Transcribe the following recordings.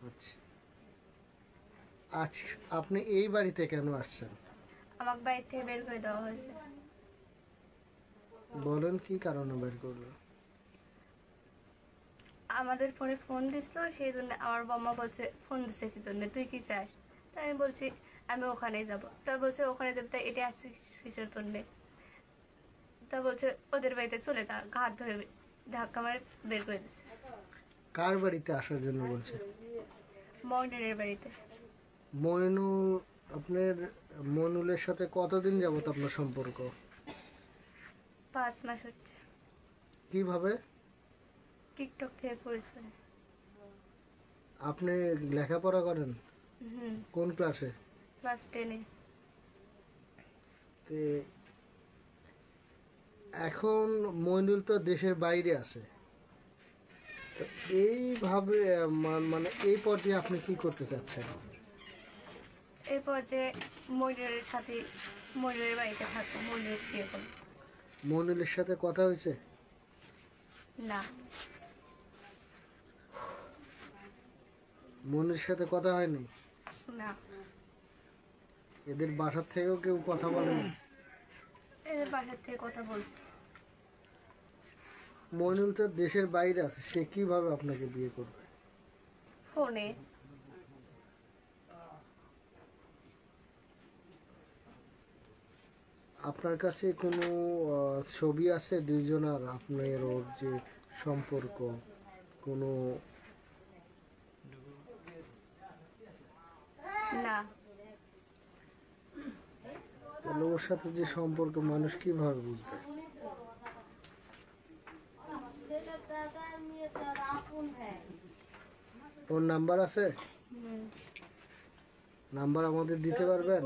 আচ্ছা, আজ আপনি এই বাড়িতে কেন আসছেন? আমাকে বাড়ি থেকে বের করে দেওয়া হয়েছে। বলেন কি কারণে বের করলো? আমাদের ফোনে ফোন দিছিল, সেই জন্য আমার বাবা বলছে ফোন দিচ্ছে কি জন্য, তুই কি চাস? তাই আমি বলছি আমি ওখানেই যাব। তা বলছে ওখানে যাবে, তাই এটা আসছিস কিসের জন্যে? তা বলছে ওদের বাড়িতে চলে যা, ঘাট ধরে ধাক্কা মারে বের করে দিচ্ছে। কার বাড়িতে আসার জন্য বলছে? ময়নারের বাড়িতে। মইনুল, আপনার মইনুলের সাথে কতদিন যাবত আপনার সম্পর্ক? 5 মাস হচ্ছে। কিভাবে? টিকটক থেকে পরিচয়। আপনি লেখাপড়া করেন? হুম। কোন ক্লাসে? ক্লাস 10-এ। তে এখন মইনুল তো দেশের বাইরে আছে, তো এইভাবে মানে এই পর্যায়ে আপনি কি করতে চাচ্ছেন? এরপর যে ময়ূরের সাথে ময়ূরের বাড়িতে থাকবো, ময়ূরের বিয়ে করবো। মইনুলের সাথে কথা হয়েছে? না। মইনুলের সাথে কথা হয়নি? না। এদের বাসার থেকেও কেউ কথা বলেনি? এদের বাসার থেকে কথা বলছে। মইনুল তো দেশের বাইরে আছে, সে কিভাবে আপনাকে বিয়ে করবে? ফোনে। আপনার কাছে কোনো ছবি আছে দুইজনার, আপনার ওর যে সম্পর্ক? কোনো না। তাহলে ওর সাথে যে সম্পর্ক মানুষ কিভাবে বুঝবে? ওর নাম্বার আছে? হুম। নাম্বার আমাদের দিতে পারবেন?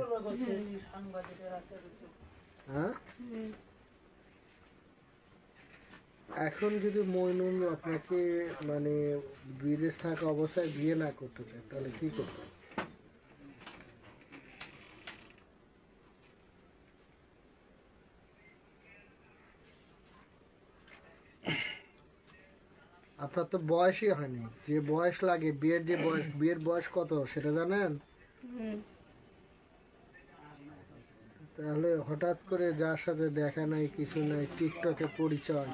হ্যাঁ, হুম। এখন যদি মইনুল আপনাকে মানে বিদেশ থাকা অবস্থায় বিয়ে না করতে চায় তাহলে কি করবেন? আপনার তো বয়সই হয়নি, যে বয়স লাগে বিয়ের, যে বয়স, বিয়ের বয়স কত সেটা জানেন? হুম। তাহলে হঠাৎ করে যার সাথে দেখা নাই কিছু নাই, টিকটকে পরিচয়,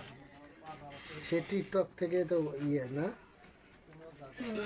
সে টিকটক থেকে তো ইয়ে না? হুম।